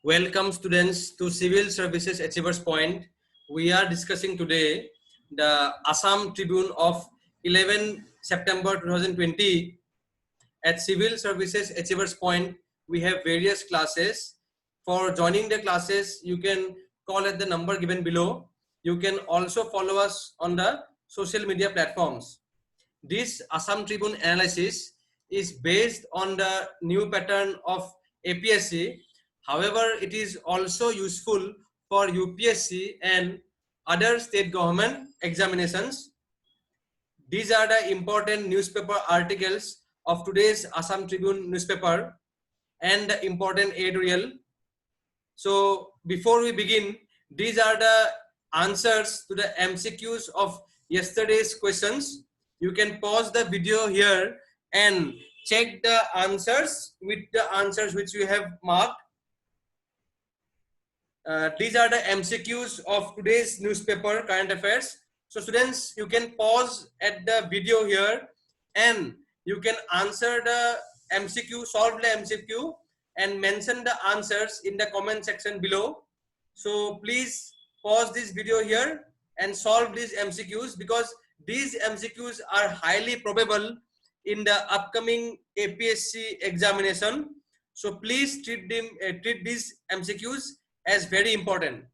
Welcome students to Civil Services Achievers Point. We are discussing today the Assam Tribune of 11 September 2020. At Civil Services Achievers Point, we have various classes. For joining the classes, you can call at the number given below. You can also follow us on the social media platforms. This Assam Tribune analysis is based on the new pattern of APSC. However, it is also useful for UPSC and other state government examinations. These are the important newspaper articles of today's Assam Tribune newspaper and the important editorial. So before we begin, these are the answers to the MCQs of yesterday's questions. You can pause the video here and check the answers with the answers which we have marked. These are the MCQs of today's newspaper current affairs. So students, you can pause at the video here and you can answer the MCQ, solve the MCQ and mention the answers in the comment section below. So please pause this video here and solve these MCQs because these MCQs are highly probable in the upcoming APSC examination. So please treat these MCQs as very important.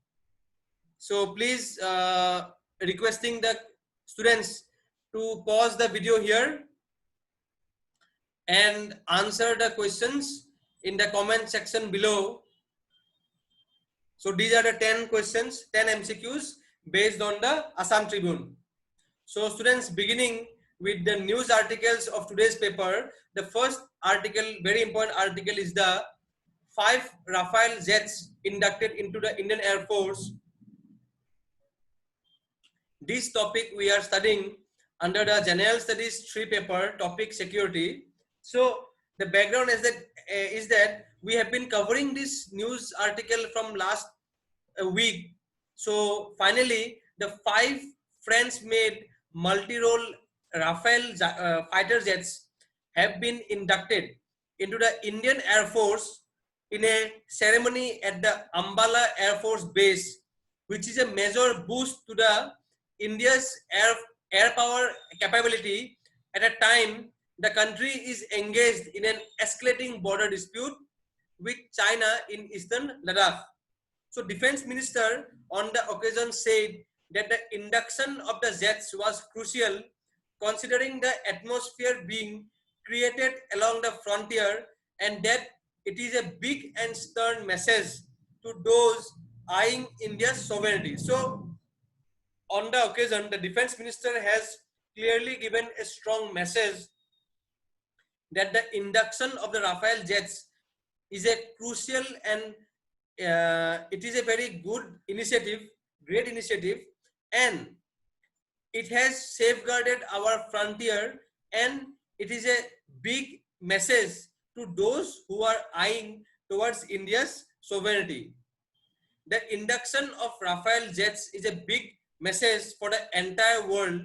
So please requesting the students to pause the video here and answer the questions in the comment section below. So these are the 10 questions, 10 MCQs based on the Assam Tribune. So students, beginning with the news articles of today's paper, the first article, very important article, is the 5 Rafale jets inducted into the Indian Air Force. This topic we are studying under the General Studies 3 paper, topic security. So the background is that we have been covering this news article from last week. So finally, the 5 French-made multi-role Rafale fighter jets have been inducted into the Indian Air Force in a ceremony at the Ambala Air Force Base, which is a major boost to the India's air power capability at a time the country is engaged in an escalating border dispute with China in eastern Ladakh. So Defense Minister on the occasion said that the induction of the jets was crucial considering the atmosphere being created along the frontier and that it is a big and stern message to those eyeing India's sovereignty. So on the occasion, the Defense Minister has clearly given a strong message that the induction of the Rafale jets is a crucial and it is a very good initiative, great initiative, and it has safeguarded our frontier and it is a big message to those who are eyeing towards India's sovereignty. The induction of Rafale jets is a big message for the entire world,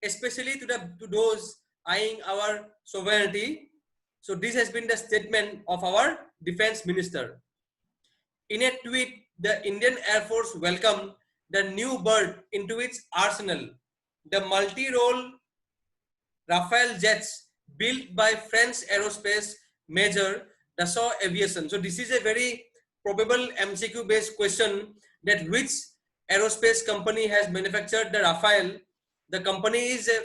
especially to those eyeing our sovereignty. So this has been the statement of our Defense Minister. In a tweet, the Indian Air Force welcomed the new bird into its arsenal, the multi-role Rafale jets built by French aerospace major Dassault Aviation. So this is a very probable MCQ based question, that which aerospace company has manufactured the Rafale. The company is a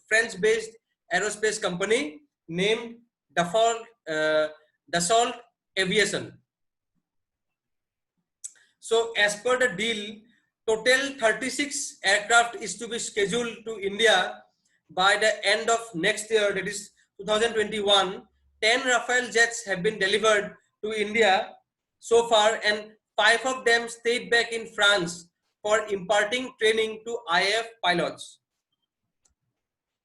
French based aerospace company named Dassault Aviation. So as per the deal, total 36 aircraft is to be scheduled to India by the end of next year, that is 2021. 10 Rafale jets have been delivered to India so far and 5 of them stayed back in France for imparting training to IAF pilots.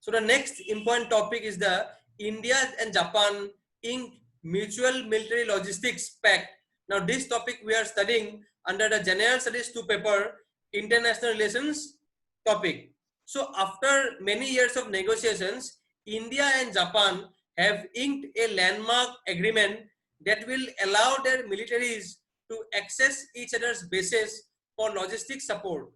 So the next important topic is the India and Japan inked Mutual Military Logistics Pact. Now this topic we are studying under the General Studies 2 paper, International Relations topic. So after many years of negotiations, India and Japan have inked a landmark agreement that will allow their militaries to access each other's bases for logistic support.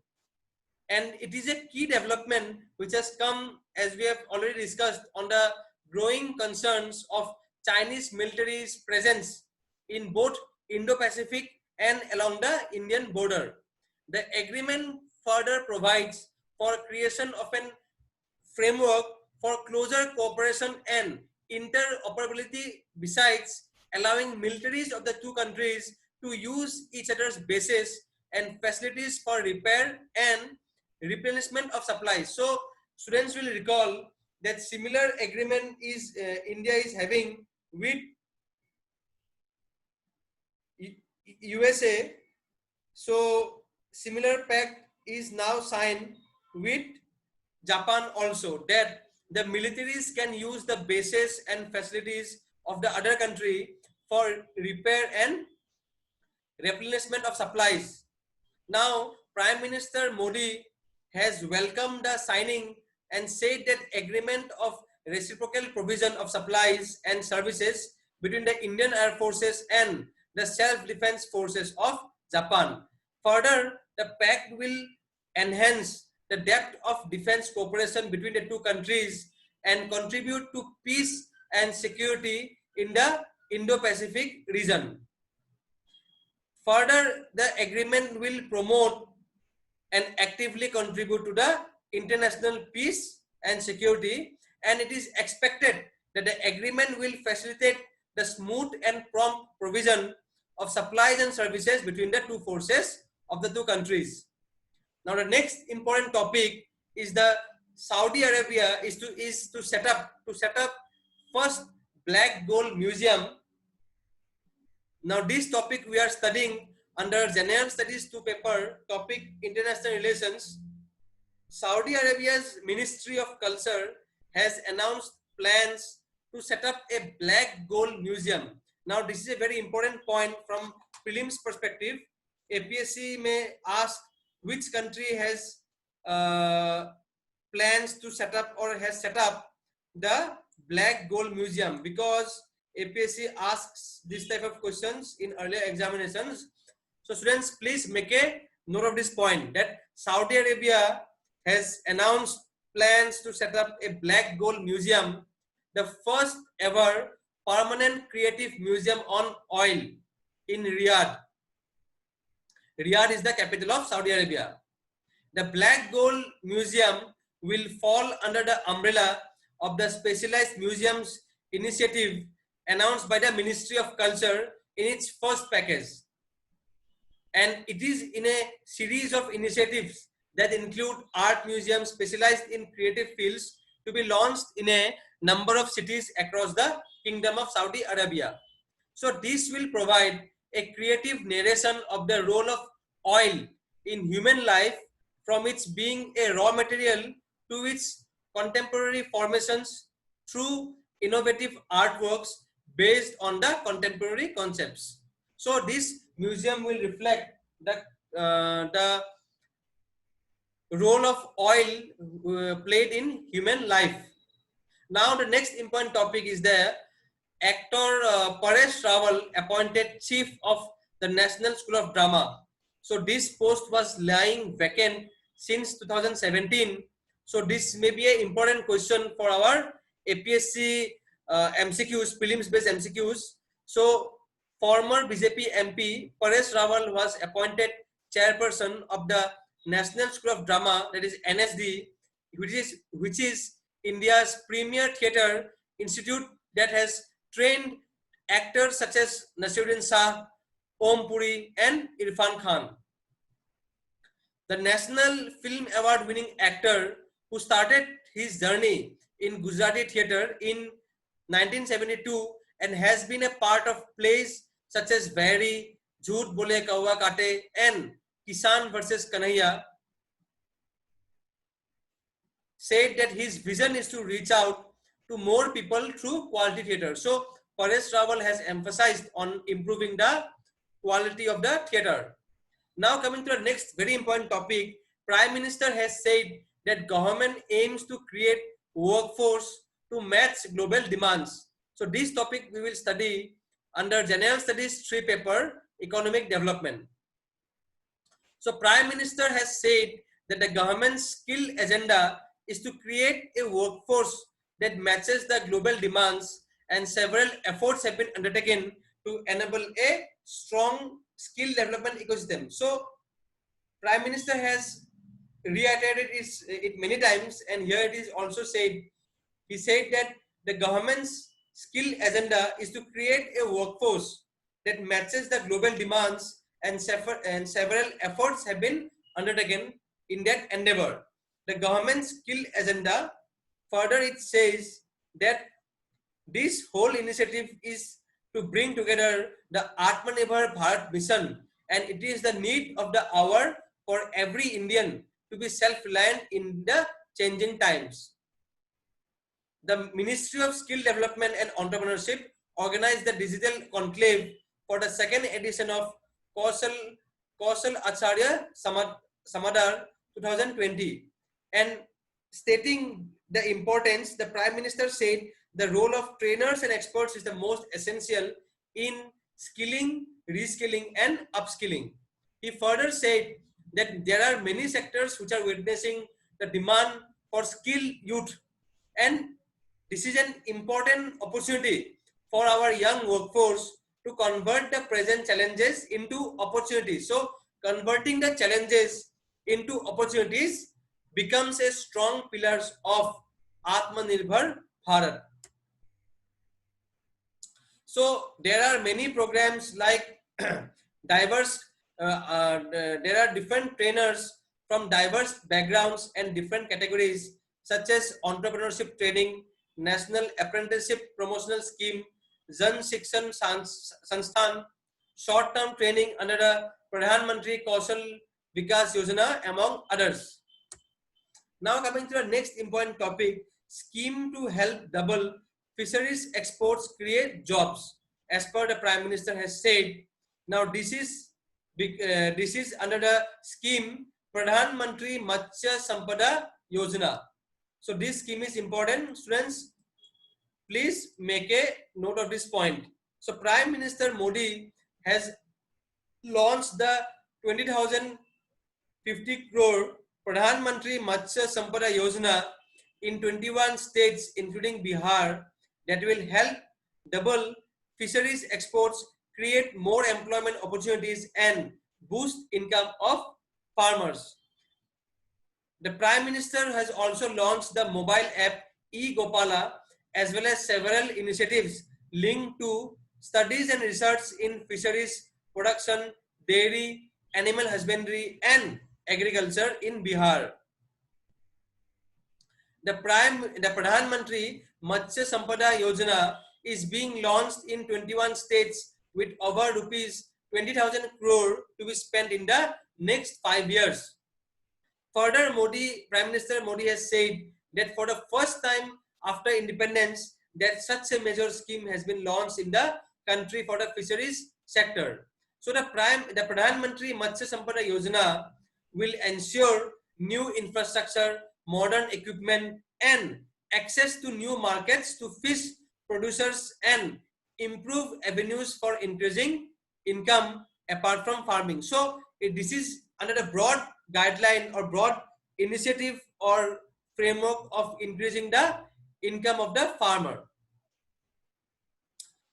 And it is a key development which has come, as we have already discussed, on the growing concerns of Chinese military's presence in both Indo-Pacific and along the Indian border. The agreement further provides for creation of an framework for closer cooperation and interoperability, besides allowing militaries of the two countries to use each other's bases and facilities for repair and replenishment of supplies. So students will recall that similar agreement is India is having with USA. So similar pact is now signed with Japan also, that the militaries can use the bases and facilities of the other country for repair and replenishment of supplies. Now, Prime Minister Modi has welcomed the signing and said that agreement of reciprocal provision of supplies and services between the Indian Air Forces and the Self-Defense Forces of Japan. Further, the pact will enhance the depth of defense cooperation between the two countries and contribute to peace and security in the Indo-Pacific region. Further, the agreement will promote and actively contribute to the international peace and security, and it is expected that the agreement will facilitate the smooth and prompt provision of supplies and services between the two forces of the two countries. Now, the next important topic is the Saudi Arabia is to set up first Black Gold Museum. Now, this topic we are studying under General Studies 2 paper, topic International Relations. Saudi Arabia's Ministry of Culture has announced plans to set up a Black Gold Museum. Now, this is a very important point from prelims perspective. APSC may ask which country has plans to set up or has set up the Black Gold Museum, because APSC asks this type of questions in earlier examinations. So students, please make a note of this point, that Saudi Arabia has announced plans to set up a Black Gold Museum, the first ever permanent creative museum on oil in Riyadh. Riyadh is the capital of Saudi Arabia. The Black Gold Museum will fall under the umbrella of the Specialized Museums Initiative announced by the Ministry of Culture in its first package. And it is in a series of initiatives that include art museums specialized in creative fields to be launched in a number of cities across the Kingdom of Saudi Arabia. So this will provide a creative narration of the role of oil in human life, from its being a raw material to its contemporary formations through innovative artworks based on the contemporary concepts. So this museum will reflect the role of oil played in human life. Now the next important topic is the actor Paresh Rawal appointed chief of the National School of Drama. So this post was lying vacant since 2017. So this may be an important question for our APSC MCQs, prelims based MCQs. So former BJP MP Paresh Rawal was appointed chairperson of the National School of Drama, that is NSD, which is India's premier theatre institute that has trained actors such as Naseeruddin Shah, Om Puri and Irfan Khan. The National Film Award winning actor who started his journey in Gujarati theatre in 1972 and has been a part of plays such as Vairi, Jhoot Bole Kaua Kate and Kisan versus Kanhaiya, said that his vision is to reach out to more people through quality theatre. So Paresh Rawal has emphasized on improving the quality of the theatre. Now coming to the next very important topic, Prime Minister has said that government aims to create workforce to match global demands. So this topic we will study under General Studies 3 paper, economic development. So Prime Minister has said that the government's skill agenda is to create a workforce that matches the global demands, and several efforts have been undertaken to enable a strong skill development ecosystem. So Prime Minister has reiterated it many times, and here it is also said. He said that the government's skill agenda is to create a workforce that matches the global demands, and several efforts have been undertaken in that endeavor. The government's skill agenda, further it says that this whole initiative is to bring together the Atmanirbhar Bharat mission, and it is the need of the hour for every Indian to be self-reliant in the changing times. The Ministry of Skill Development and Entrepreneurship organized the digital conclave for the second edition of Kaushal Acharya Samadar 2020, and stating the importance, the Prime Minister said the role of trainers and experts is the most essential in skilling, reskilling, and upskilling. He further said that there are many sectors which are witnessing the demand for skilled youth, and this is an important opportunity for our young workforce to convert the present challenges into opportunities. So converting the challenges into opportunities becomes a strong pillar of Atmanirbhar Bharat. So there are many programs like diverse, there are different trainers from diverse backgrounds and different categories, such as entrepreneurship training, National Apprenticeship Promotional Scheme, Jan Shikshan Sansthan, short-term training under the Pradhan Mantri Kaushal Vikas Yojana, among others. Now coming to the next important topic, scheme to help double fisheries exports create jobs. As per the Prime Minister has said, now this is under the scheme Pradhan Mantri Matsya Sampada Yojana. So this scheme is important. Students, please make a note of this point. So Prime Minister Modi has launched the 20,050 crore Pradhan Mantri Matsya Sampada Yojana in 21 states including Bihar, that will help double fisheries exports, create more employment opportunities, and boost income of farmers. The Prime Minister has also launched the mobile app eGopala, as well as several initiatives linked to studies and research in fisheries production, dairy, animal husbandry, and agriculture in Bihar. The Pradhan Mantri Matsya Sampada Yojana is being launched in 21 states with over rupees 20,000 crore to be spent in the next 5 years. Further, Prime Minister Modi has said that for the first time after independence, that such a major scheme has been launched in the country for the fisheries sector. So the Pradhan Mantri Matsya Sampada Yojana will ensure new infrastructure, modern equipment, and access to new markets to fish producers, and improve avenues for increasing income apart from farming. So this is under the broad guideline or broad initiative or framework of increasing the income of the farmer.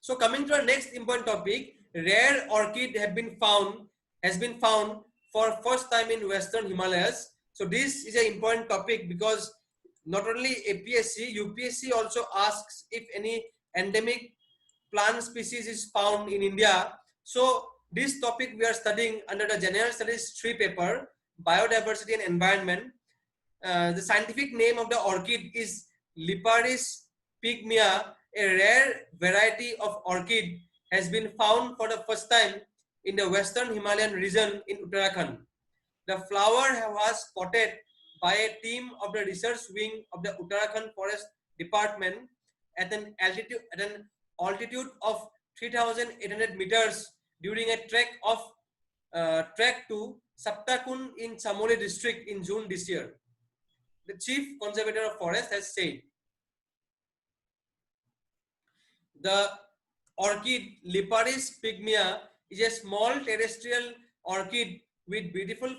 So coming to our next important topic, rare orchid has been found for first time in Western Himalayas. So this is an important topic because not only APSC, UPSC also asks if any endemic plant species is found in India. So this topic we are studying under the General Studies 3 paper, Biodiversity and Environment. The scientific name of the orchid is Liparis pygmea. A rare variety of orchid has been found for the first time in the Western Himalayan region in Uttarakhand. The flower was spotted by a team of the research wing of the Uttarakhand Forest Department at an altitude of 3,800 meters during a trek to Saptakund in Chamoli district in June this year. The Chief Conservator of Forest has said. The orchid Liparis pygmea is a small terrestrial orchid with beautiful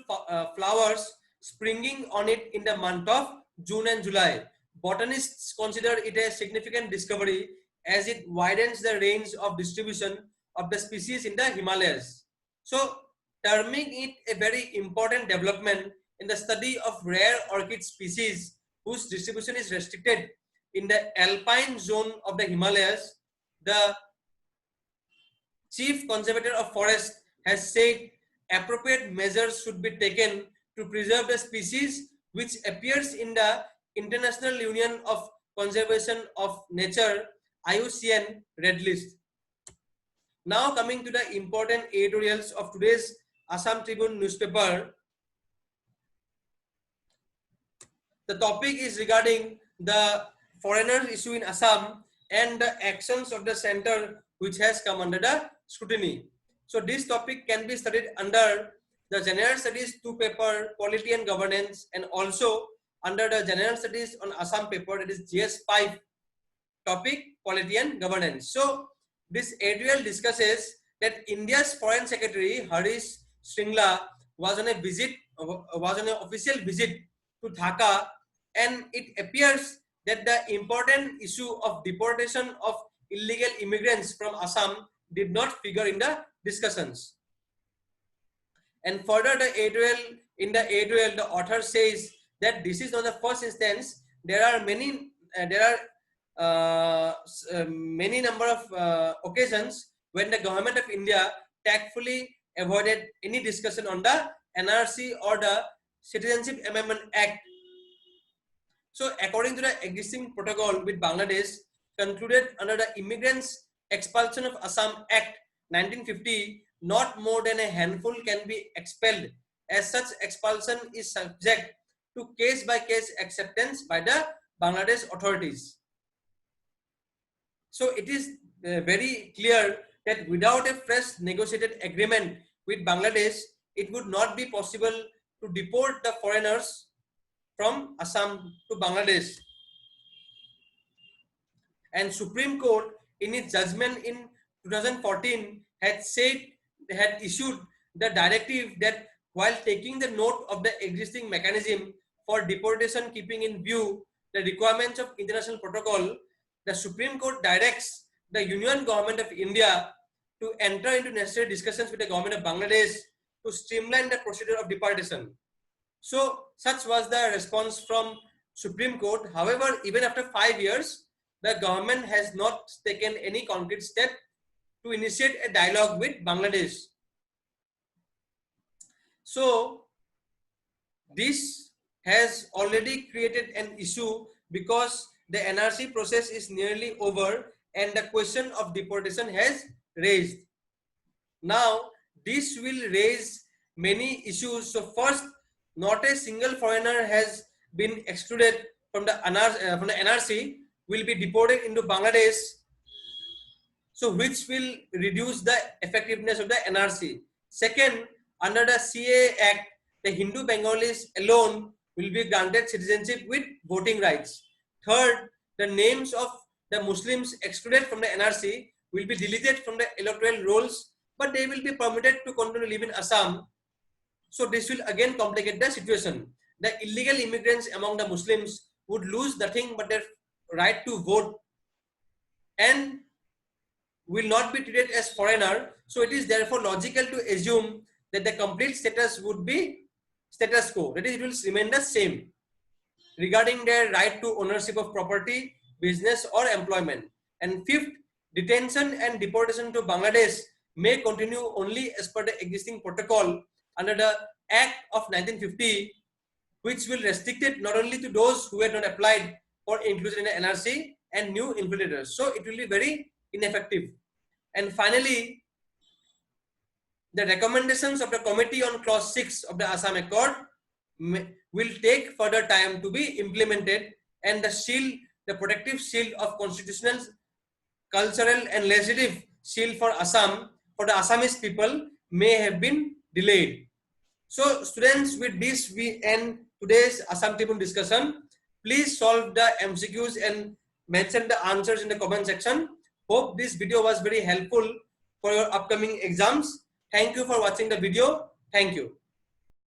flowers springing on it in the month of June and July. Botanists consider it a significant discovery as it widens the range of distribution of the species in the Himalayas. So, terming it a very important development in the study of rare orchid species whose distribution is restricted in the alpine zone of the Himalayas, the Chief Conservator of Forest has said appropriate measures should be taken to preserve the species, which appears in the International Union of Conservation of Nature IUCN Red List. Now coming to the important editorials of today's Assam Tribune newspaper. The topic is regarding the foreigner issue in Assam and the actions of the center which has come under the scrutiny. So this topic can be studied under the General Studies 2 paper, Polity and Governance, and also under the General Studies on Assam paper, that is GS 5 topic, Polity and Governance. So this editorial discusses that India's Foreign Secretary Harish Shringla was on an official visit to Dhaka, and it appears that the important issue of deportation of illegal immigrants from Assam did not figure in the discussions. And further, in the editorial, the author says that this is not the first instance. There are many number of occasions when the government of India tactfully avoided any discussion on the NRC or the Citizenship Amendment Act. So according to the existing protocol with Bangladesh concluded under the Immigrants Expulsion of Assam Act 1950, not more than a handful can be expelled. As such, expulsion is subject to case-by-case acceptance by the Bangladesh authorities. So it is very clear that without a fresh negotiated agreement with Bangladesh, it would not be possible to deport the foreigners from Assam to Bangladesh. And Supreme Court in its judgment in 2014 had issued the directive that while taking the note of the existing mechanism for deportation keeping in view the requirements of international protocol, the Supreme Court directs the Union Government of India to enter into necessary discussions with the government of Bangladesh to streamline the procedure of deportation. So such was the response from Supreme Court. However, even after 5 years, the government has not taken any concrete step to initiate a dialogue with Bangladesh. So this has already created an issue because the NRC process is nearly over and the question of deportation has raised. Now this will raise many issues. So first, not a single foreigner has been excluded from the NRC will be deported into Bangladesh, so which will reduce the effectiveness of the NRC. Second, under the CAA Act, the Hindu Bengalis alone will be granted citizenship with voting rights. Third, the names of the Muslims excluded from the NRC will be deleted from the electoral rolls, but they will be permitted to continue to live in Assam. So this will again complicate the situation. The illegal immigrants among the Muslims would lose nothing but their right to vote and will not be treated as foreigner. So it is therefore logical to assume that the complete status would be status quo. That is, it will remain the same regarding their right to ownership of property, business or employment. And fifth, detention and deportation to Bangladesh may continue only as per the existing protocol under the Act of 1950, which will restrict it not only to those who had not applied for inclusion in the NRC and new infiltrators. So it will be very ineffective. And finally, the recommendations of the Committee on Clause 6 of the Assam Accord will take further time to be implemented, and the protective shield of constitutional, cultural and legislative shield for Assam, for the Assamese people, may have been delayed. So students, with this we end today's Assam Tribune discussion. Please solve the MCQs and mention the answers in the comment section. Hope this video was very helpful for your upcoming exams. Thank you for watching the video. Thank you.